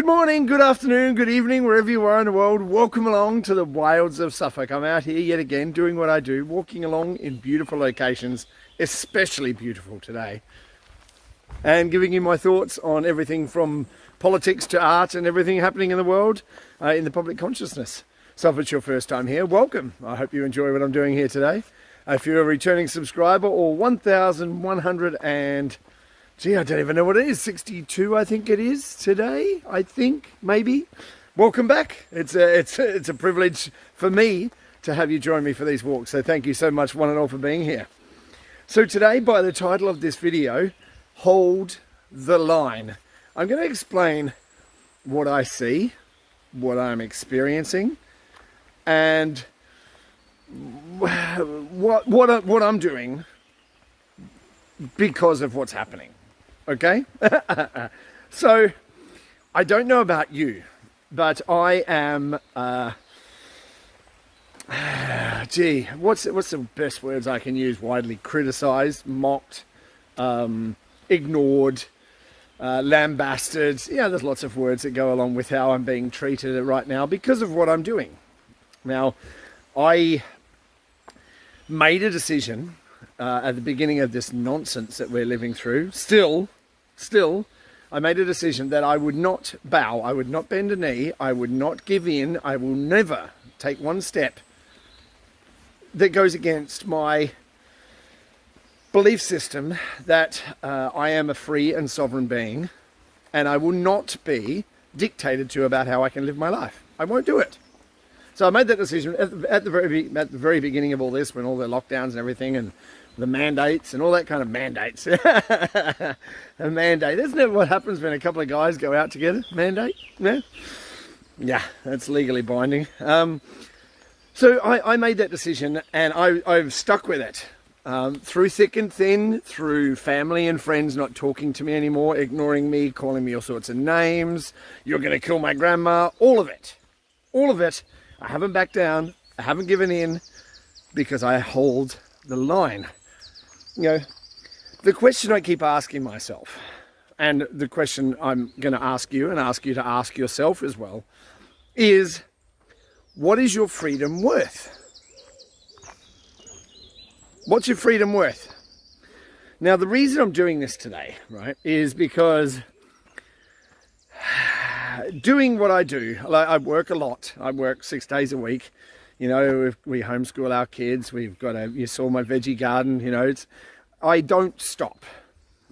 morning, good afternoon, good evening, wherever you are in the world. Welcome along to the wilds of Suffolk. I'm out here yet again doing what I do, walking along in beautiful locations, especially beautiful today, and giving you my thoughts on everything from politics to art and everything happening in the world, in the public consciousness. So if it's your first time here, welcome. I hope you enjoy what I'm doing here today. If you're a returning subscriber, or 1,100 and... gee, I don't even know what it is. 62, I think it is today. I think, maybe. Welcome back. It's a privilege for me to have you join me for these walks. So thank you so much, one and all, for being here. So today, by the title of this video, Hold the Line. I'm going to explain what I see, what I'm experiencing, and what I'm doing because of what's happening. Okay? So, I don't know about you, but I am, what's the best words I can use? Widely criticised, mocked, ignored, lambasted. Yeah, there's lots of words that go along with how I'm being treated right now because of what I'm doing. Now, I made a decision at the beginning of this nonsense that we're living through. Still, I made a decision that I would not bow, I would not bend a knee, I would not give in, I will never take one step that goes against my belief system that I am a free and sovereign being, and I will not be dictated to about how I can live my life. I won't do it. So I made that decision at the very beginning of all this, when all the lockdowns and everything, and the mandates and all that kind of mandates. A mandate. Isn't that what happens when a couple of guys go out together? Mandate? Yeah? Yeah, that's legally binding. So I made that decision, and I've stuck with it. Through thick and thin, through family and friends not talking to me anymore, ignoring me, calling me all sorts of names, you're going to kill my grandma, all of it. All of it. I haven't backed down, I haven't given in, because I hold the line. You know, the question I keep asking myself, and the question I'm going to ask you, and ask you to ask yourself as well, is, what is your freedom worth? What's your freedom worth? Now, the reason I'm doing this today, right, is because doing what I do, I work a lot. I work 6 days a week. You know, we homeschool our kids. We've got you saw my veggie garden, you know. I don't stop.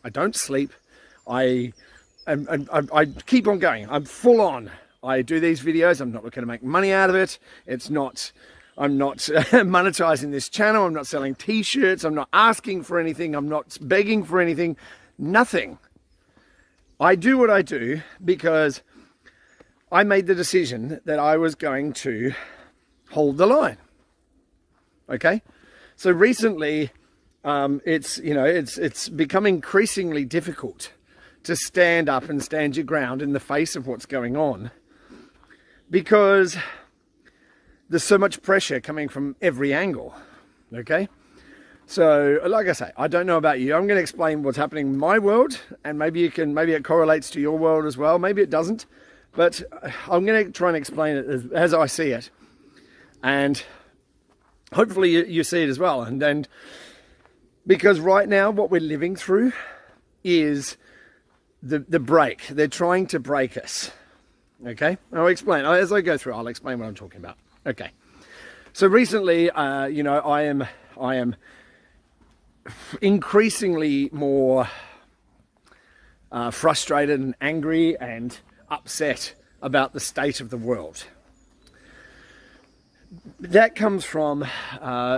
I don't sleep. I keep on going. I'm full on. I do these videos. I'm not looking to make money out of it. I'm not monetizing this channel. I'm not selling t-shirts. I'm not asking for anything. I'm not begging for anything. Nothing. I do what I do because I made the decision that I was going to hold the line. Okay? So recently, it's become increasingly difficult to stand up and stand your ground in the face of what's going on, because there's so much pressure coming from every angle. Okay? So, like I say, I don't know about you. I'm going to explain what's happening in my world, and maybe it correlates to your world as well. Maybe it doesn't, but I'm going to try and explain it as I see it, and hopefully you see it as well. And because right now what we're living through is the break. They're trying to break us. Okay, I'll explain as I go through. I'll explain what I'm talking about. Okay, so recently, I am increasingly more frustrated and angry and upset about the state of the world. That comes from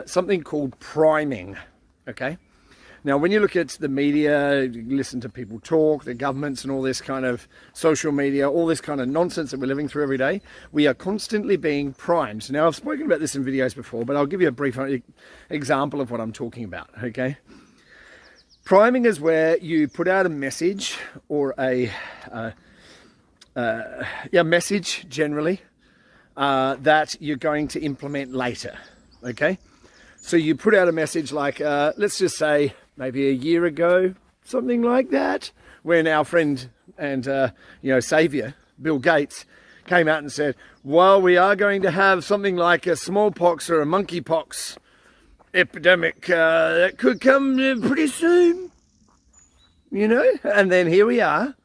something called priming. Okay, now when you look at the media, you listen to people talk, the governments and all this kind of social media, all this kind of nonsense that we're living through every day, we are constantly being primed. Now, I've spoken about this in videos before, but I'll give you a brief example of what I'm talking about. Okay, priming is where you put out a message, or a message generally, that you're going to implement later. Okay, so you put out a message like, let's just say maybe a year ago, something like that, when our friend and, saviour Bill Gates, came out and said, well, we are going to have something like a smallpox or a monkeypox epidemic that could come pretty soon, you know? And then here we are.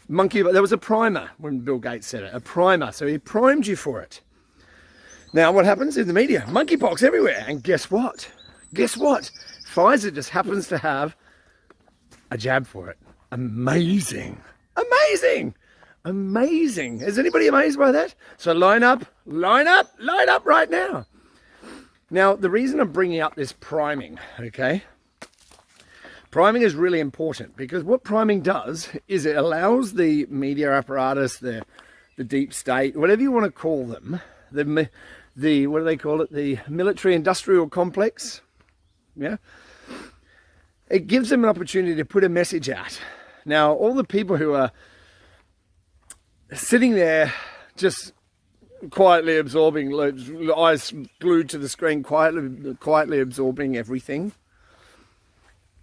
There was a primer when Bill Gates said it, a primer. So he primed you for it. Now what happens in the media? Monkeypox everywhere. And guess what? Guess what? Pfizer just happens to have a jab for it. Amazing. Amazing. Amazing. Is anybody amazed by that? So line up right now. Now, the reason I'm bringing up this priming, okay? Priming is really important because what priming does is it allows the media apparatus, the deep state, whatever you want to call them, the what do they call it? The military industrial complex. Yeah. It gives them an opportunity to put a message out. Now, all the people who are sitting there just quietly absorbing, eyes glued to the screen, quietly absorbing everything,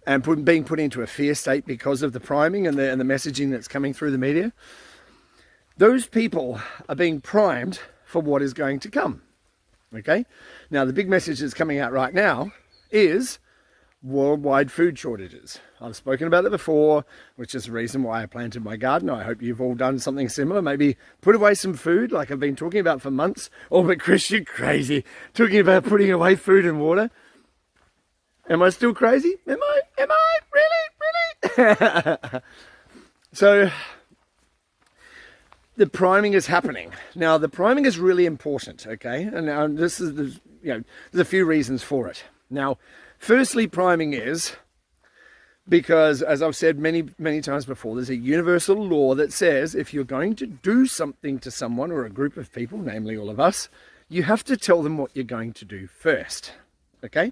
and being put into a fear state because of the priming and the messaging that's coming through the media, those people are being primed for what is going to come. Okay? Now, the big message that's coming out right now is worldwide food shortages. I've spoken about it before, which is the reason why I planted my garden. I hope you've all done something similar. Maybe put away some food like I've been talking about for months. Oh, but Chris, you're crazy. Talking about putting away food and water. Am I still crazy? Am I? Really? So the priming is happening. Now, the priming is really important, okay? And this is, there's a few reasons for it. Now, firstly, priming is because, as I've said many, many times before, there's a universal law that says if you're going to do something to someone or a group of people, namely all of us, you have to tell them what you're going to do first, okay?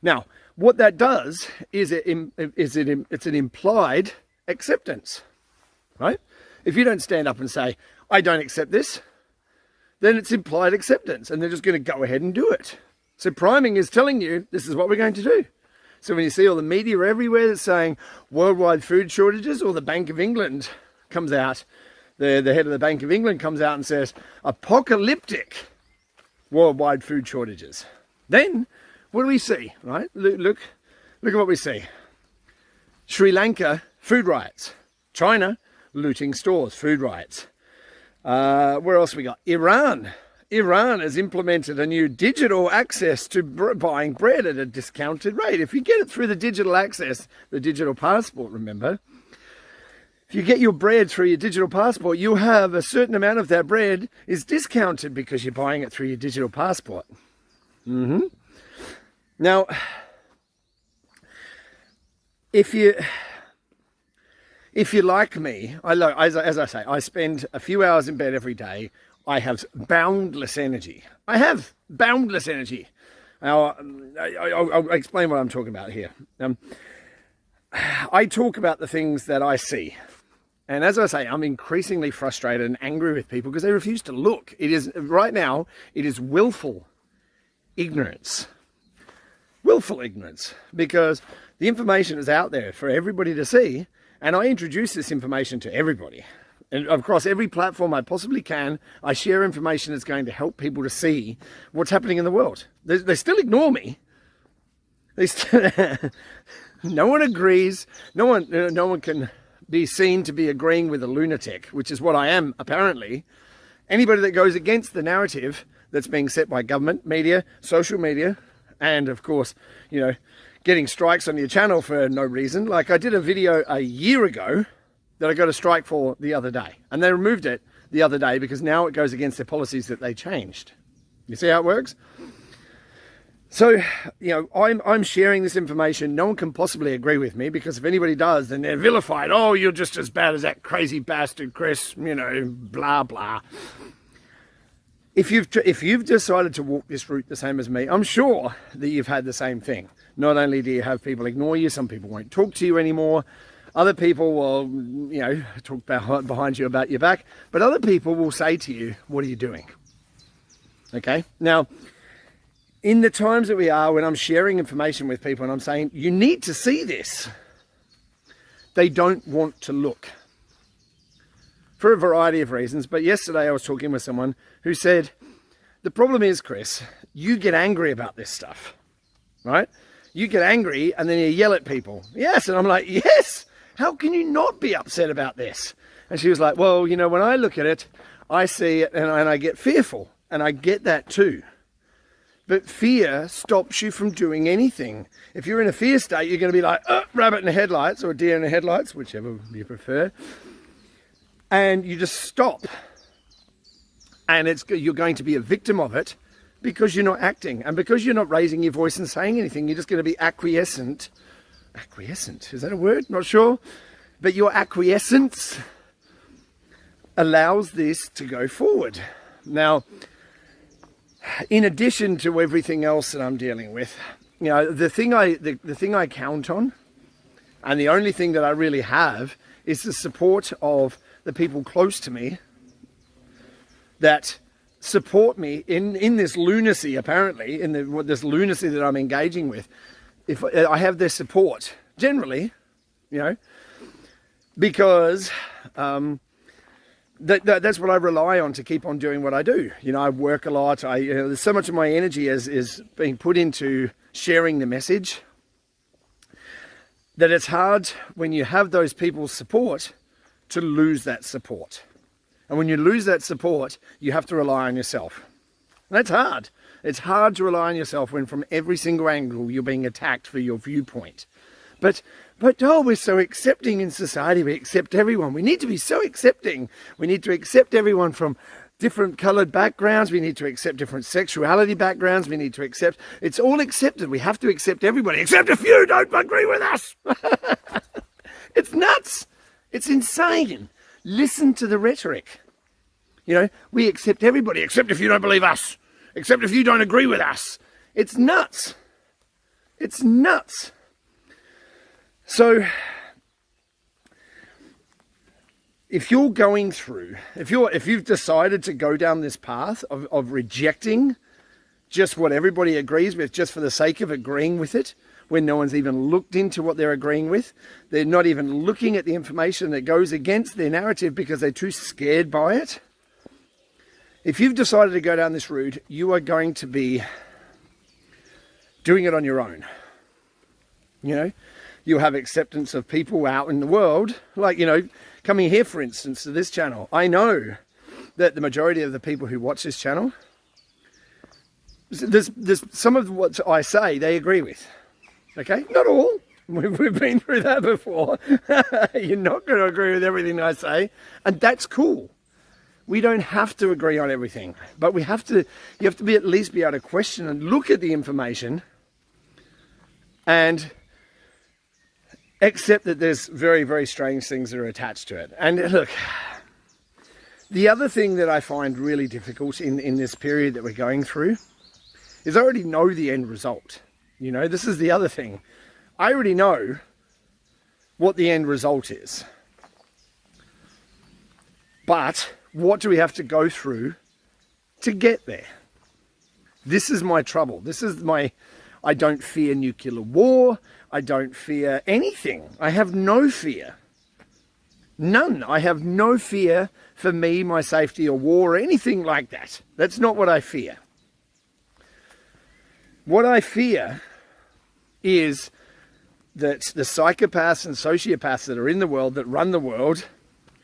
Now, what that does is it's an implied acceptance, right? If you don't stand up and say, I don't accept this, then it's implied acceptance, and they're just going to go ahead and do it. So priming is telling you, this is what we're going to do. So when you see all the media everywhere that's saying worldwide food shortages, or the Bank of England comes out, the head of the Bank of England comes out and says, apocalyptic worldwide food shortages. Then, what do we see, right? Look at what we see. Sri Lanka, food riots. China, looting stores, food riots. Where else we got? Iran has implemented a new digital access to buying bread at a discounted rate. If you get it through the digital access, the digital passport, remember, if you get your bread through your digital passport, you have a certain amount of that bread is discounted because you're buying it through your digital passport. Now, if you like me, as I say, I spend a few hours in bed every day. I have boundless energy. Now, I'll explain what I'm talking about here. I talk about the things that I see. And as I say, I'm increasingly frustrated and angry with people because they refuse to look. Right now, it is willful ignorance. Willful ignorance. Because the information is out there for everybody to see. And I introduce this information to everybody. And across every platform I possibly can, I share information that's going to help people to see what's happening in the world. They still ignore me. No one agrees. No one can be seen to be agreeing with a lunatic, which is what I am, apparently. Anybody that goes against the narrative that's being set by government, media, social media, and of course, getting strikes on your channel for no reason. Like I did a video a year ago that I got a strike for the other day. And they removed it the other day because now it goes against their policies that they changed. You see how it works? So, I'm sharing this information. No one can possibly agree with me because if anybody does, then they're vilified. Oh, you're just as bad as that crazy bastard, Chris, blah, blah. If you've decided to walk this route the same as me, I'm sure that you've had the same thing. Not only do you have people ignore you, some people won't talk to you anymore. Other people will, talk behind you about your back. But other people will say to you, what are you doing? Okay? Now, in the times that we are, when I'm sharing information with people and I'm saying, you need to see this, they don't want to look. for a variety of reasons. But yesterday I was talking with someone who said, the problem is, Chris, you get angry about this stuff, right? You get angry and then you yell at people. Yes. And I'm like, yes. How can you not be upset about this? And she was like, well, you know, when I look at it, I see it and I get fearful. And I get that too. But fear stops you from doing anything. If you're in a fear state, you're going to be like, rabbit in the headlights or deer in the headlights, whichever you prefer. And you just stop. And you're going to be a victim of it because you're not acting. And because you're not raising your voice and saying anything, you're just going to be acquiescent. Acquiescent, is that a word? Not sure. But your acquiescence allows this to go forward. Now, in addition to everything else that I'm dealing with, you know, the thing I count on, and the only thing that I really have, is the support of the people close to me that support me in this lunacy, apparently, this lunacy that I'm engaging with. If I have their support, generally, you know, because that's what I rely on to keep on doing what I do. You know, I work a lot. There's so much of my energy is being put into sharing the message that it's hard when you have those people's support to lose that support. And when you lose that support, you have to rely on yourself. And that's hard. It's hard to rely on yourself when from every single angle you're being attacked for your viewpoint. But we're so accepting in society. We accept everyone. We need to be so accepting. We need to accept everyone from different coloured backgrounds. We need to accept different sexuality backgrounds. We need to accept. It's all accepted. We have to accept everybody, except if you don't agree with us. It's nuts. It's insane. Listen to the rhetoric. You know, we accept everybody, except if you don't believe us, except if you don't agree with us. It's nuts. It's nuts. So, if you're going through, if you've decided to go down this path of rejecting just what everybody agrees with, just for the sake of agreeing with it, when no one's even looked into what they're agreeing with, they're not even looking at the information that goes against their narrative because they're too scared by it. If you've decided to go down this route, you are going to be doing it on your own. You know, you'll have acceptance of people out in the world, like, you know, coming here, for instance, to this channel. I know that the majority of the people who watch this channel, there's some of what I say they agree with. Okay, not all. We've been through that before. You're not going to agree with everything I say, and that's cool. We don't have to agree on everything, but you have to be at least be able to question and look at the information and accept that there's very, very strange things that are attached to it. And look, the other thing that I find really difficult in this period that we're going through is I already know the end result. You know, this is the other thing. I already know what the end result is. But what do we have to go through to get there? This is my trouble. I don't fear nuclear war. I don't fear anything. I have no fear. None. I have no fear for me, my safety, or war, or anything like that. That's not what I fear. What I fear is that the psychopaths and sociopaths that are in the world, that run the world,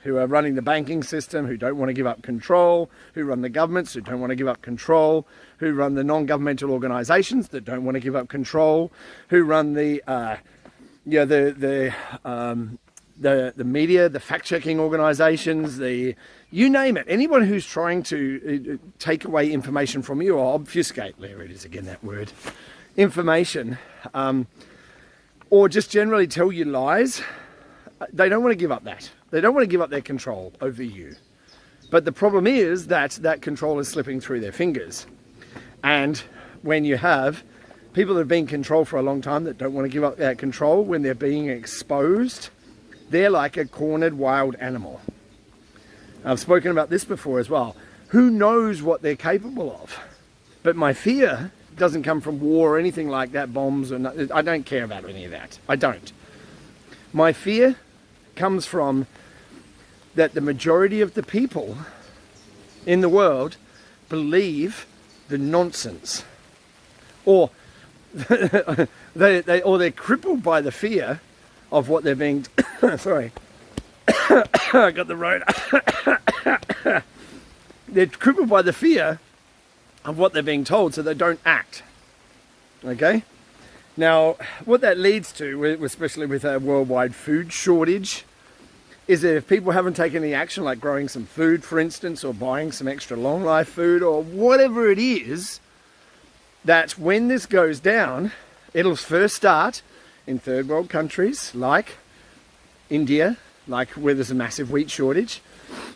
who are running the banking system, who don't want to give up control, who run the governments, who don't want to give up control, who run the non-governmental organisations that don't want to give up control, who run the media, the fact-checking organisations, you name it. Anyone who's trying to take away information from you or obfuscate, there it is again, that word, information, or just generally tell you lies, they don't want to give up that. They don't want to give up their control over you. But the problem is that control is slipping through their fingers. And when you have people that have been in control for a long time that don't want to give up that control, when they're being exposed, they're like a cornered wild animal. I've spoken about this before as well. Who knows what they're capable of? But my fear doesn't come from war or anything like that, bombs, or I don't care about any of that. I don't. My fear comes from that the majority of the people in the world believe the nonsense, or they're crippled by the fear of what they're being sorry, I got the road. They're crippled by the fear of what they're being told, so they don't act. Okay? Now, what that leads to, especially with a worldwide food shortage, is that if people haven't taken the action, like growing some food, for instance, or buying some extra long life food, or whatever it is, that when this goes down, it'll first start in third world countries like India, like where there's a massive wheat shortage,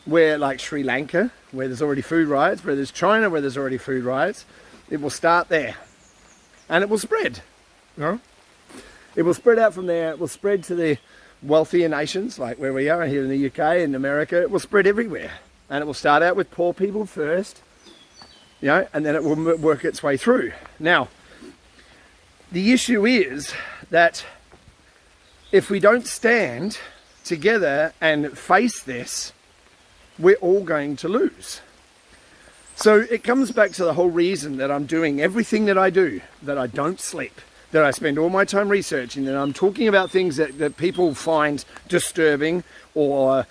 where like Sri Lanka, where there's already food riots, where there's China, where there's already food riots. It will start there, and it will spread. It will spread out from there. It will spread to the wealthier nations, like where we are here in the UK and America. It will spread everywhere, and it will start out with poor people first, and then it will work its way through. Now, the issue is that if we don't stand together and face this, we're all going to lose. So it comes back to the whole reason that I'm doing everything that I do, that I don't sleep, that I spend all my time researching, that I'm talking about things that people find disturbing or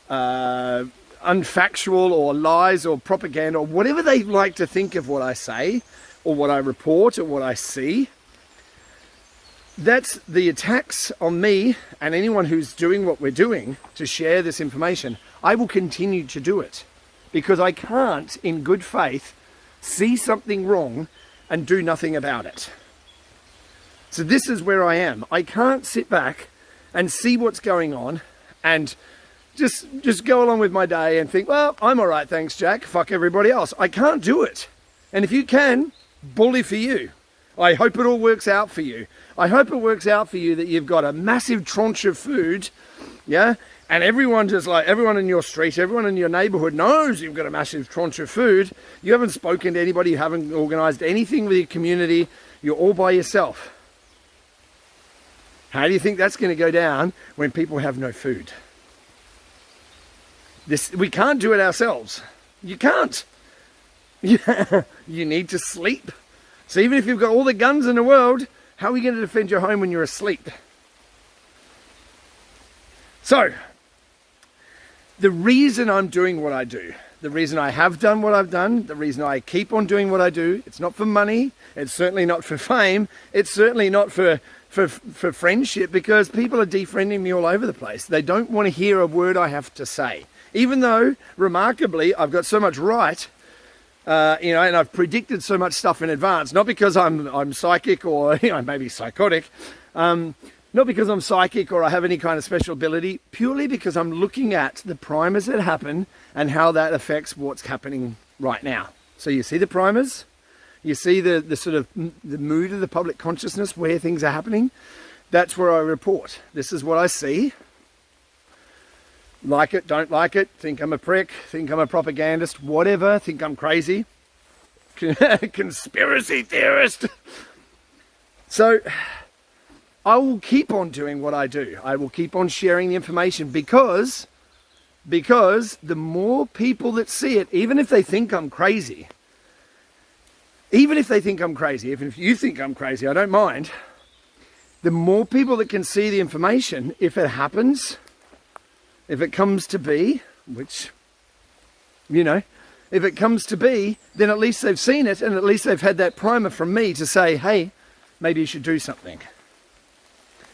unfactual or lies or propaganda or whatever they like to think of what I say or what I report or what I see. That's the attacks on me and anyone who's doing what we're doing to share this information. I will continue to do it because I can't, in good faith, see something wrong and do nothing about it. So this is where I am. I can't sit back and see what's going on and just go along with my day and think, well, I'm all right, thanks, Jack. Fuck everybody else. I can't do it. And if you can, bully for you. I hope it all works out for you. I hope it works out for you that you've got a massive tranche of food, and everyone in your street, everyone in your neighborhood knows you've got a massive tranche of food. You haven't spoken to anybody, you haven't organized anything with your community, you're all by yourself. How do you think that's going to go down when people have no food? We can't do it ourselves. You can't. You need to sleep. So even if you've got all the guns in the world, how are you going to defend your home when you're asleep? So, the reason I'm doing what I do, the reason I have done what I've done, the reason I keep on doing what I do, it's not for money, it's certainly not for fame, it's certainly not for friendship, because people are defriending me all over the place. They don't want to hear a word I have to say. Even though, remarkably, I've got so much right, and I've predicted so much stuff in advance, not because I'm psychic or maybe psychotic, not because I'm psychic or I have any kind of special ability, purely because I'm looking at the primers that happen and how that affects what's happening right now. So you see the primers, you see the sort of the mood of the public consciousness, where things are happening. That's where I report. This is what I see. Like it, don't like it, think I'm a prick, think I'm a propagandist, whatever, think I'm crazy, conspiracy theorist. So I will keep on doing what I do. I will keep on sharing the information because the more people that see it, even if they think I'm crazy, even if you think I'm crazy, I don't mind. The more people that can see the information, if it happens, if it comes to be, which, if it comes to be, then at least they've seen it, and at least they've had that primer from me to say, hey, maybe you should do something.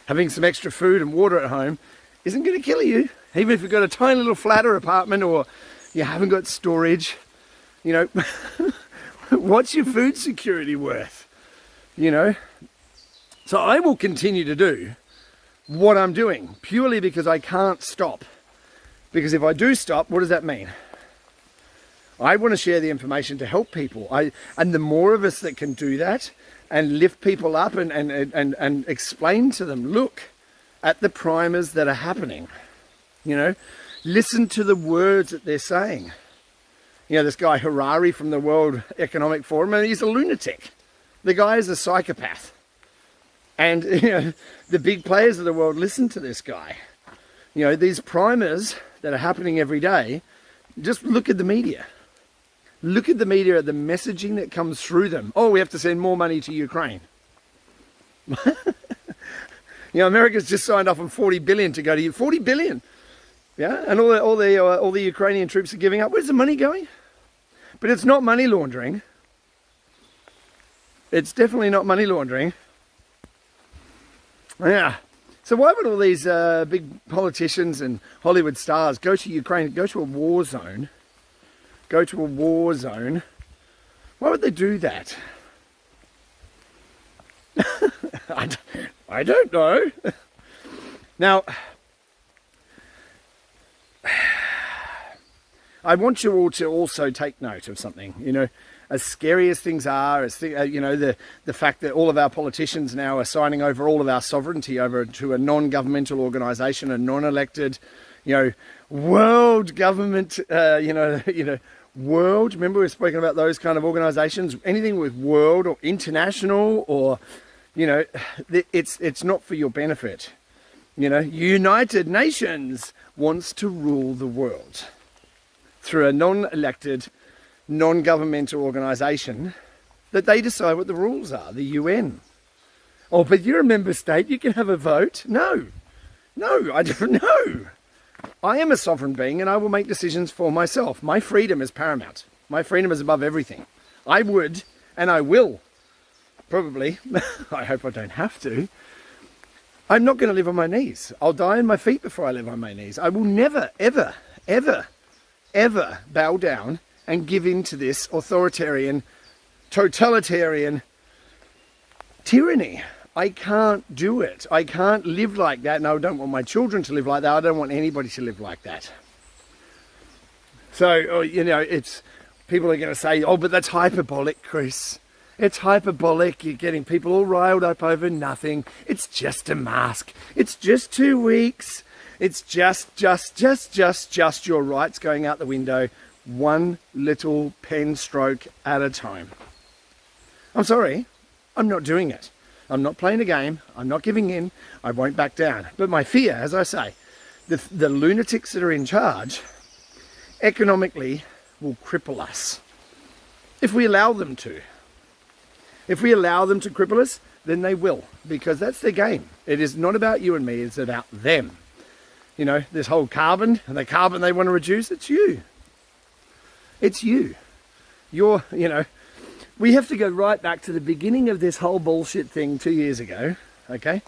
Having some extra food and water at home isn't going to kill you. Even if you've got a tiny little flat or apartment, or you haven't got storage, what's your food security worth? So I will continue to do what I'm doing, purely because I can't stop. Because if I do stop, what does that mean? I want to share the information to help people. And the more of us that can do that and lift people up and explain to them, look at the primers that are happening. Listen to the words that they're saying. This guy Harari from the World Economic Forum, and he's a lunatic. The guy is a psychopath. And the big players of the world listen to this guy. These primers that are happening every day, just look at the media. Look at the media, at the messaging that comes through them. Oh, we have to send more money to Ukraine. America's just signed off on 40 billion to go to 40 billion. Yeah, and all the Ukrainian troops are giving up. Where's the money going? But it's not money laundering. It's definitely not money laundering. Yeah. So why would all these big politicians and Hollywood stars go to Ukraine, go to a war zone? Go to a war zone. Why would they do that? I don't know. Now, I want you all to also take note of something. As scary as things are, the fact that all of our politicians now are signing over all of our sovereignty over to a non-governmental organisation, a non-elected, world government, world. Remember we've spoken about those kind of organisations. Anything with world or international or, it's not for your benefit. United Nations wants to rule the world through a non-elected, non-governmental organisation that they decide what the rules are, the UN. Oh, but you're a member state, you can have a vote. No, I don't know. I am a sovereign being and I will make decisions for myself. My freedom is paramount. My freedom is above everything. I would, and I will, probably, I hope I don't have to, I'm not going to live on my knees. I'll die on my feet before I live on my knees. I will never, ever, ever, ever bow down and give in to this authoritarian, totalitarian tyranny. I can't do it. I can't live like that, and I don't want my children to live like that. I don't want anybody to live like that. So, it's people are going to say, oh, but that's hyperbolic, Chris. It's hyperbolic. You're getting people all riled up over nothing. It's just a mask. It's just 2 weeks. It's just your rights going out the window, one little pen stroke at a time. I'm sorry, I'm not doing it. I'm not playing a game. I'm not giving in. I won't back down. But my fear, as I say, the lunatics that are in charge economically will cripple us if we allow them to. If we allow them to cripple us, then they will, because that's their game. It is not about you and me, it's about them. This whole carbon, and the carbon they want to reduce, it's you. It's you. We have to go right back to the beginning of this whole bullshit thing 2 years ago, okay?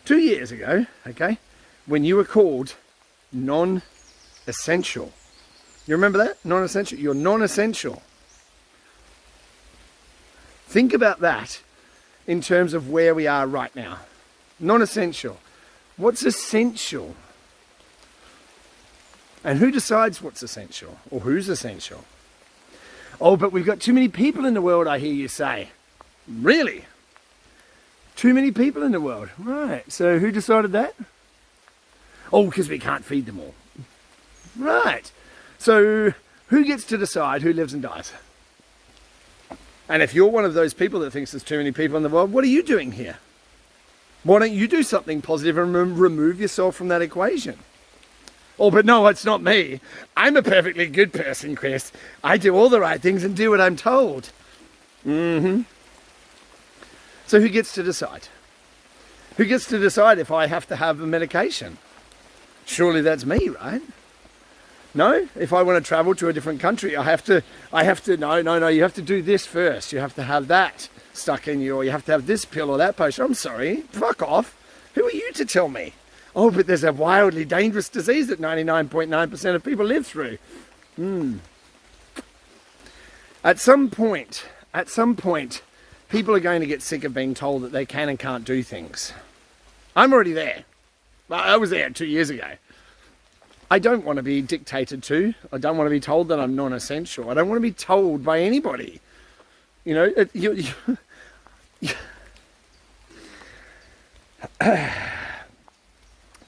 2 years ago, okay? When you were called non-essential. You remember that? Non-essential. You're non-essential. Think about that in terms of where we are right now. Non-essential. What's essential? And who decides what's essential? Or who's essential? Oh, but we've got too many people in the world, I hear you say. Really? Too many people in the world. Right. So who decided that? Oh, because we can't feed them all. Right. So who gets to decide who lives and dies? And if you're one of those people that thinks there's too many people in the world, what are you doing here? Why don't you do something positive and remove yourself from that equation? Oh, but no, it's not me. I'm a perfectly good person, Chris. I do all the right things and do what I'm told. So who gets to decide? Who gets to decide if I have to have a medication? Surely that's me, right? No? If I want to travel to a different country, no, you have to do this first. You have to have that stuck in you, or you have to have this pill or that potion. I'm sorry, fuck off. Who are you to tell me? Oh, but there's a wildly dangerous disease that 99.9% of people live through. At some point, people are going to get sick of being told that they can and can't do things. I'm already there. I was there 2 years ago. I don't want to be dictated to. I don't want to be told that I'm non-essential. I don't want to be told by anybody.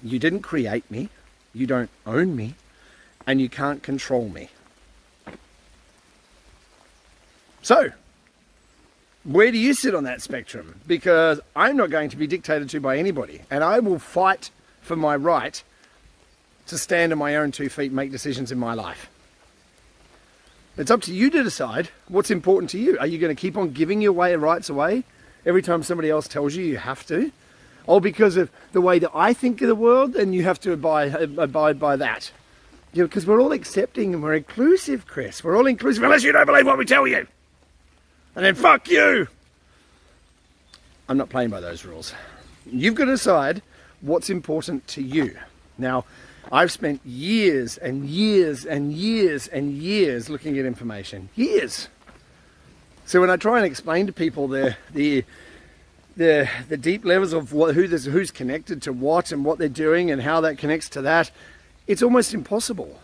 You didn't create me, you don't own me, and you can't control me. So, where do you sit on that spectrum? Because I'm not going to be dictated to by anybody, and I will fight for my right to stand on my own 2 feet and make decisions in my life. It's up to you to decide what's important to you. Are you going to keep on giving your rights away every time somebody else tells you you have to? Or because of the way that I think of the world, then you have to abide by that. You know, because we're all accepting and we're inclusive, Chris. We're all inclusive unless you don't believe what we tell you. And then fuck you. I'm not playing by those rules. You've got to decide what's important to you. Now, I've spent years and years and years and years looking at information. Years. So when I try and explain to people the deep levels of who's connected to what and what they're doing and how that connects to that, it's almost impossible.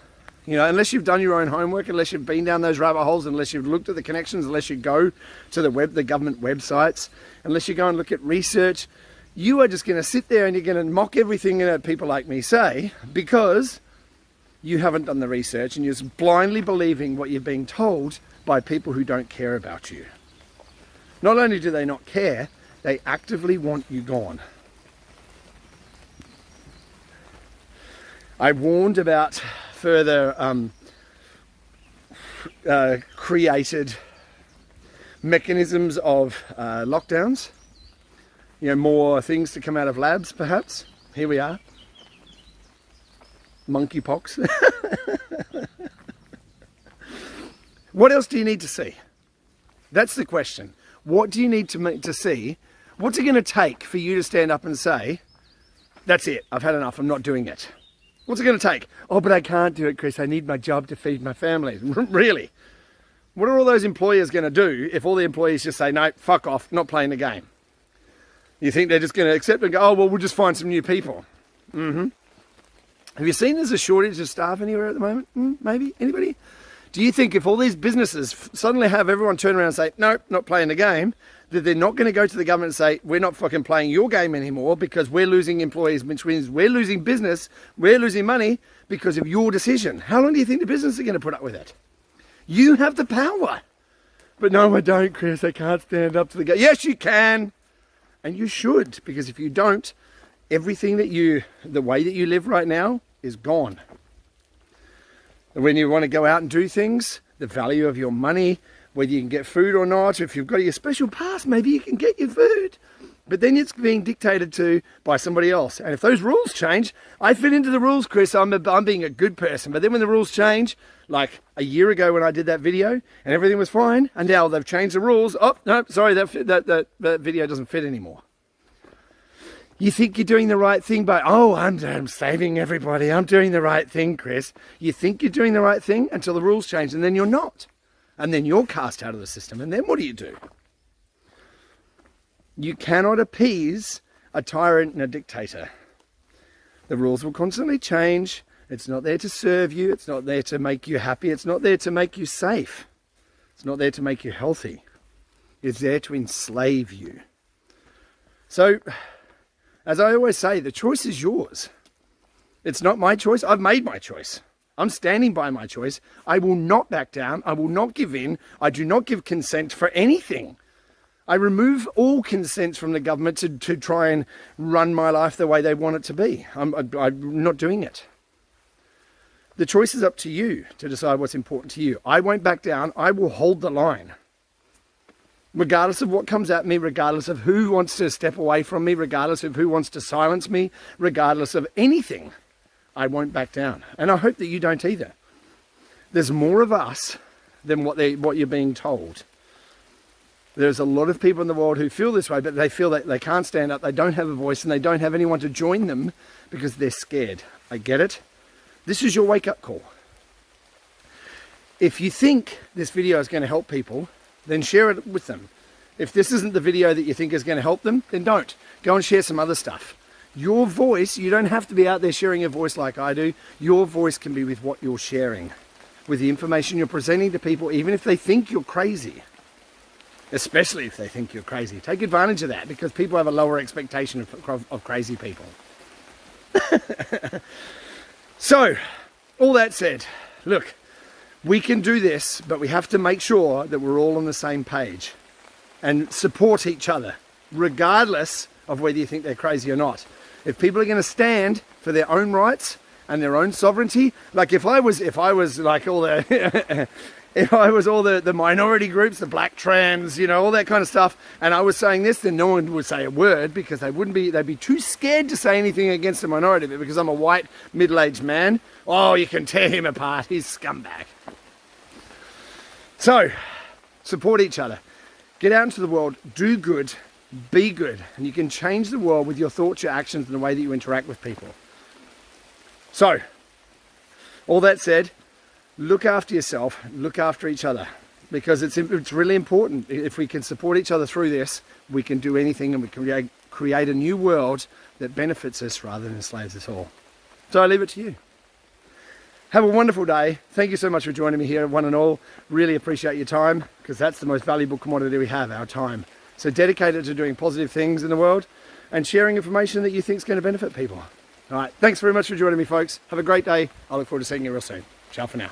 You know, unless you've done your own homework, unless you've been down those rabbit holes, unless you've looked at the connections, unless you go to the government websites, unless you go and look at research, you are just going to sit there and you're going to mock everything that people like me say because you haven't done the research and you're just blindly believing what you're being told by people who don't care about you. Not only do they not care, they actively want you gone. I warned about further created mechanisms of lockdowns. You know, more things to come out of labs, perhaps. Here we are. Monkeypox. What else do you need to see? That's the question. What do you need to see? What's it going to take for you to stand up and say, that's it, I've had enough, I'm not doing it? What's it going to take? Oh, but I can't do it, Chris. I need my job to feed my family. Really? What are all those employers going to do if all the employees just say, no, fuck off, not playing the game? You think they're just going to accept and go, oh, well, we'll just find some new people? Mm-hmm. Have you seen there's a shortage of staff anywhere at the moment? Maybe? Anybody? Do you think if all these businesses suddenly have everyone turn around and say, no, not playing the game, that they're not going to go to the government and say, we're not fucking playing your game anymore because we're losing employees, which means we're losing business, we're losing money because of your decision? How long do you think the business are going to put up with it? You have the power. But no, I don't, Chris. I can't stand up to the game. Yes, you can. And you should, because if you don't, everything the way that you live right now is gone. When you want to go out and do things, the value of your money, whether you can get food or not, if you've got your special pass, maybe you can get your food. But then it's being dictated to by somebody else. And if those rules change, I fit into the rules, Chris. I'm being a good person. But then when the rules change, like a year ago when I did that video and everything was fine, and now they've changed the rules. Oh, no, sorry, that video doesn't fit anymore. You think you're doing the right thing by, oh, I'm saving everybody. I'm doing the right thing, Chris. You think you're doing the right thing until the rules change, and then you're not. And then you're cast out of the system. And then what do? You cannot appease a tyrant and a dictator. The rules will constantly change. It's not there to serve you. It's not there to make you happy. It's not there to make you safe. It's not there to make you healthy. It's there to enslave you. So, as I always say, the choice is yours. It's not my choice. I've made my choice. I'm standing by my choice. I will not back down. I will not give in. I do not give consent for anything. I remove all consent from the government to try and run my life the way they want it to be. I'm not doing it. The choice is up to you to decide what's important to you. I won't back down. I will hold the line. Regardless of what comes at me, regardless of who wants to step away from me, regardless of who wants to silence me, regardless of anything, I won't back down. And I hope that you don't either. There's more of us than what you're being told. There's a lot of people in the world who feel this way, but they feel that they can't stand up, they don't have a voice, and they don't have anyone to join them because they're scared. I get it. This is your wake-up call. If you think this video is going to help people, then share it with them. If this isn't the video that you think is going to help them, then don't. Go and share some other stuff. Your voice, you don't have to be out there sharing your voice like I do. Your voice can be with what you're sharing, with the information you're presenting to people, even if they think you're crazy. Especially if they think you're crazy. Take advantage of that, because people have a lower expectation of crazy people. So, all that said, look, we can do this, but we have to make sure that we're all on the same page and support each other, regardless of whether you think they're crazy or not. If people are going to stand for their own rights, and their own sovereignty. Like if I was like all the if I was all the minority groups, the black, trans, all that kind of stuff, and I was saying this, then no one would say a word because they'd be too scared to say anything against a minority. But because I'm a white, middle-aged man, oh, you can tear him apart. He's scumbag. So, support each other. Get out into the world, do good, be good, and you can change the world with your thoughts, your actions, and the way that you interact with people. So, all that said, look after yourself, look after each other, because it's really important. If we can support each other through this, we can do anything, and we can create a new world that benefits us rather than enslaves us all. So I leave it to you. Have a wonderful day. Thank you so much for joining me here, one and all. Really appreciate your time, because that's the most valuable commodity we have, our time. So dedicate it to doing positive things in the world and sharing information that you think is going to benefit people. All right, thanks very much for joining me, folks. Have a great day. I look forward to seeing you real soon. Ciao for now.